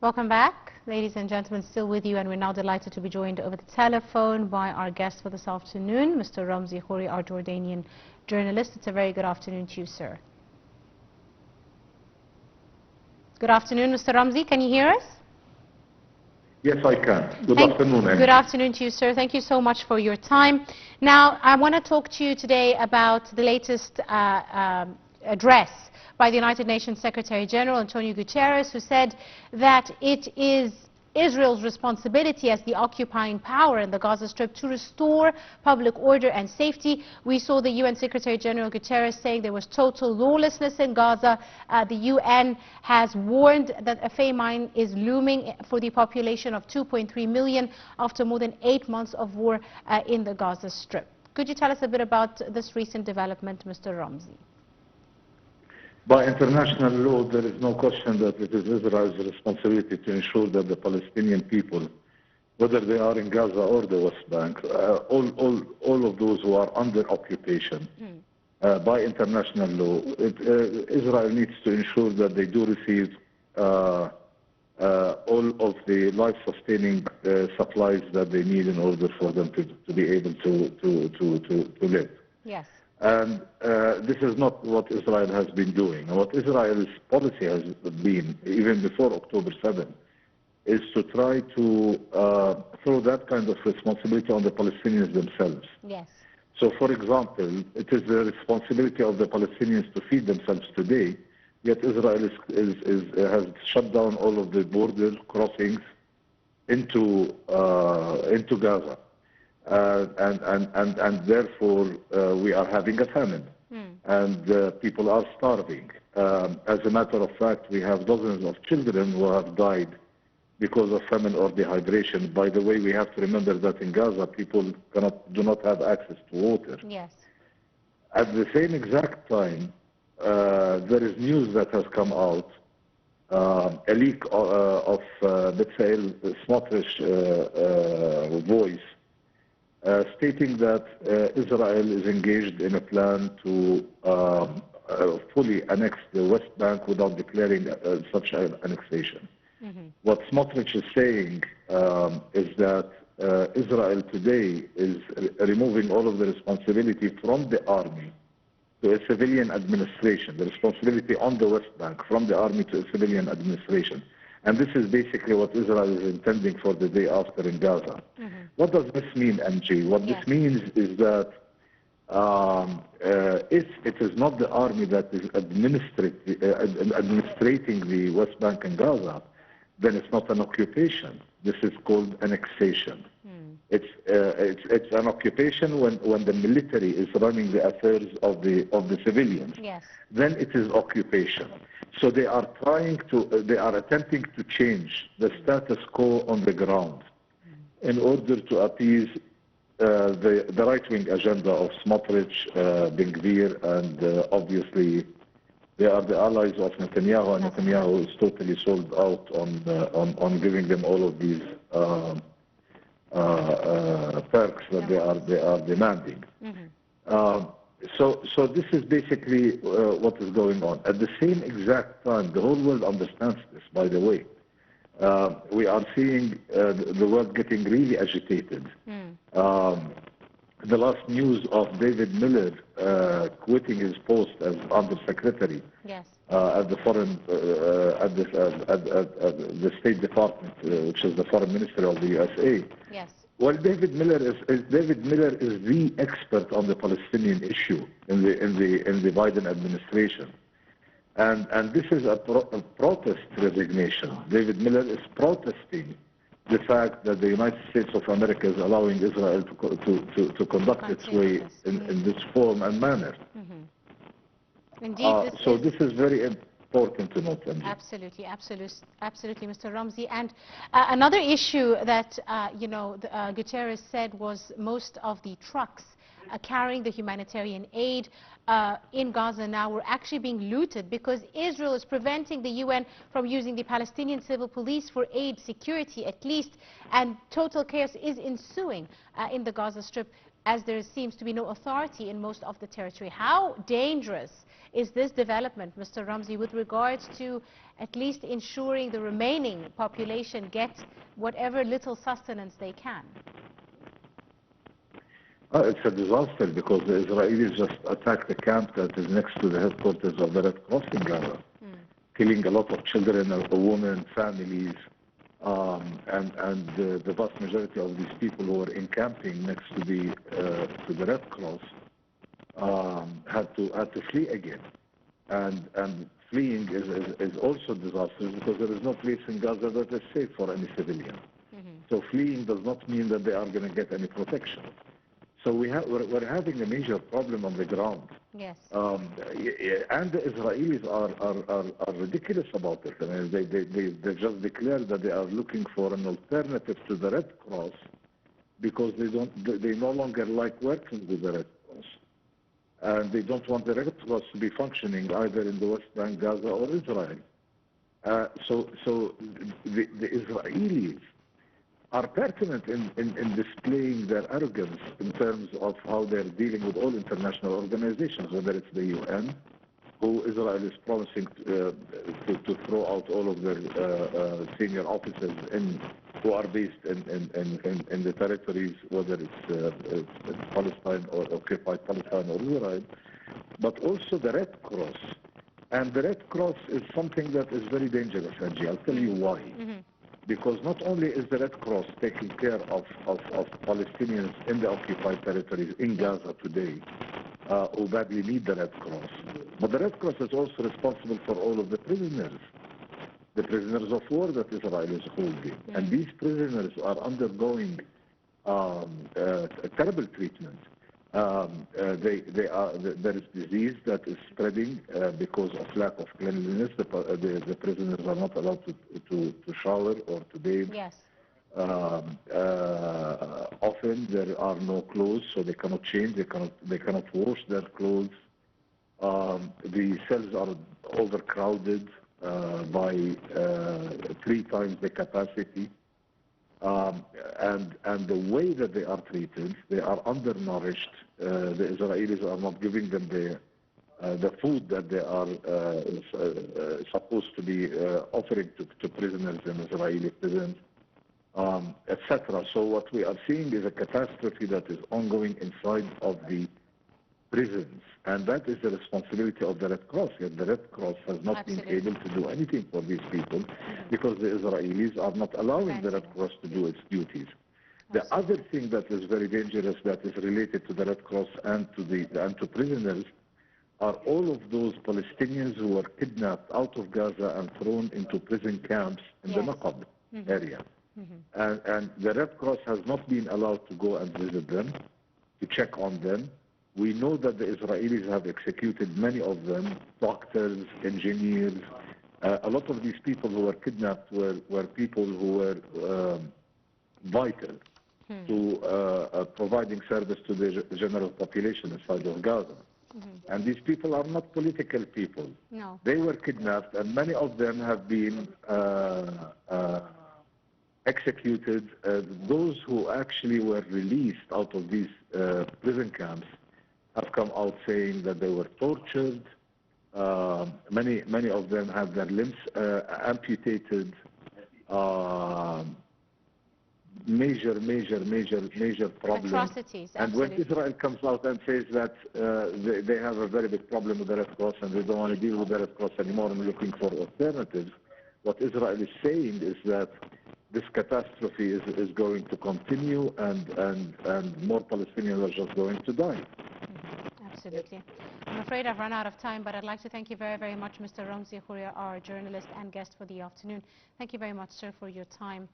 Welcome back, ladies and gentlemen, still with you, and we're now delighted to be joined over the telephone by our guest for this afternoon, Mr. Ramzy Khoury, our Jordanian journalist. It's a very good afternoon to you, sir. Good afternoon, Mr. Ramzy. Can you hear us? Yes, I can. Good afternoon. Good afternoon to you, sir. Thank you so much for your time. Now, I want to talk to you today about the latest address by the United Nations Secretary General Antonio Guterres, who said that it is Israel's responsibility as the occupying power in the Gaza Strip to restore public order and safety. We saw the UN Secretary General Guterres saying there was total lawlessness in Gaza. The UN has warned that a famine is looming for the population of 2.3 million after more than 8 months of war in the Gaza Strip. Could you tell us a bit about this recent development, Mr. Ramzy? By international law, there is no question that it is Israel's responsibility to ensure that the Palestinian people, whether they are in Gaza or the West Bank, all of those who are under occupation, by international law, Israel needs to ensure that they do receive all of the life-sustaining supplies that they need in order for them to be able to live. Yes. And this is not what Israel has been doing. What Israel's policy has been, even before October 7, is to try to throw that kind of responsibility on the Palestinians themselves. Yes. So, for example, it is the responsibility of the Palestinians to feed themselves today, yet Israel has shut down all of the border crossings into Gaza. And therefore we are having a famine, and people are starving. As a matter of fact, we have dozens of children who have died because of famine or dehydration. By the way, we have to remember that in Gaza, people do not have access to water. Yes. At the same exact time, there is news that has come out, a leak of Bezalel Smotrich's voice, stating that Israel is engaged in a plan to fully annex the West Bank without declaring such an annexation. What Smotrich is saying is that Israel today is removing all of the responsibility from the army to a civilian administration, the responsibility on the West Bank from the army to a civilian administration. And this is basically what Israel is intending for the day after in Gaza. What does this mean, MG? What this means is that if it is not the army that is administrating the West Bank and Gaza, then it's not an occupation. This is called annexation. It's an occupation when the military is running the affairs of the civilians. Yes. Then it is occupation. So they are attempting to change the status quo on the ground in order to appease the right-wing agenda of Smotrich, Ben Gvir, and obviously they are the allies of Netanyahu, and Netanyahu is totally sold out on giving them all of these perks that they are demanding. So this is basically what is going on. At the same exact time, the whole world understands this, by the way. We are seeing the world getting really agitated. The last news of David Miller quitting his post as undersecretary at the foreign at the State Department, which is the foreign ministry of the USA. Yes. Well, David Miller is the expert on the Palestinian issue in the Biden administration, and this is a protest resignation. David Miller is protesting the fact that the United States of America is allowing Israel to conduct its way in this form and manner. Indeed, so this is very important to note. Absolutely, Mr. Ramzy. And another issue that Guterres said was most of the trucks carrying the humanitarian aid in Gaza now were actually being looted because Israel is preventing the UN from using the Palestinian civil police for aid security at least, and total chaos is ensuing in the Gaza Strip. as there seems to be no authority in most of the territory. How dangerous is this development, Mr. Ramzy, with regards to at least ensuring the remaining population gets whatever little sustenance they can? It's a disaster because the Israelis just attacked the camp that is next to the headquarters of the Red Cross in Gaza, killing a lot of children, women, families, and the vast majority of these people who were encamping next to the Red Cross had to flee again, and fleeing is also disastrous because there is no place in Gaza that is safe for any civilian. So fleeing does not mean that they are going to get any protection. So we're having a major problem on the ground. Yes. And the Israelis are ridiculous about it. I mean, they just declared that they are looking for an alternative to the Red Cross because they no longer like working with the Red Cross. And they don't want the Red Cross to be functioning either in the West Bank, Gaza, or Israel. So the Israelis are pertinent in displaying their arrogance in terms of how they're dealing with all international organizations, whether it's the UN, who Israel is promising to throw out all of their senior officers who are based in the territories, whether it's Palestine or occupied Palestine or Israel, but also the Red Cross. And the Red Cross is something that is very dangerous, Angie. I'll tell you why. Because not only is the Red Cross taking care of Palestinians in the occupied territories in Gaza today, who badly need the Red Cross, but the Red Cross is also responsible for all of the prisoners of war that Israel is holding. And these prisoners are undergoing terrible treatment. There is disease that is spreading because of lack of cleanliness. The prisoners are not allowed to shower or to bathe. Yes. Often there are no clothes, so they cannot change. They cannot wash their clothes. The cells are overcrowded by 3 times the capacity. And the way that they are treated, they are undernourished. The Israelis are not giving them the food that they are supposed to be offering to prisoners in Israeli prisons, etc. So what we are seeing is a catastrophe that is ongoing inside of the prisons, and that is the responsibility of the Red Cross. Yet the Red Cross has not been able to do anything for these people because the Israelis are not allowing the Red Cross to do its duties. The other thing that is very dangerous that is related to the Red Cross and to prisoners are all of those Palestinians who were kidnapped out of Gaza and thrown into prison camps in the Naqab area. And the Red Cross has not been allowed to go and visit them, to check on them. We know that the Israelis have executed many of them, doctors, engineers. A lot of these people who were kidnapped were people who were vital to providing service to the general population inside of Gaza. And these people are not political people. No. They were kidnapped, and many of them have been executed. Those who actually were released out of these prison camps have come out saying that they were tortured. Many of them had their limbs amputated. Major problems. Atrocities, and when Israel comes out and says that they have a very big problem with the Red Cross and they don't want to deal with the Red Cross anymore and looking for alternatives, what Israel is saying is that this catastrophe is going to continue and more Palestinians are just going to die. Absolutely. I'm afraid I've run out of time, but I'd like to thank you very, very much, Mr. Ramzy Khoury, our journalist and guest for the afternoon. Thank you very much, sir, for your time.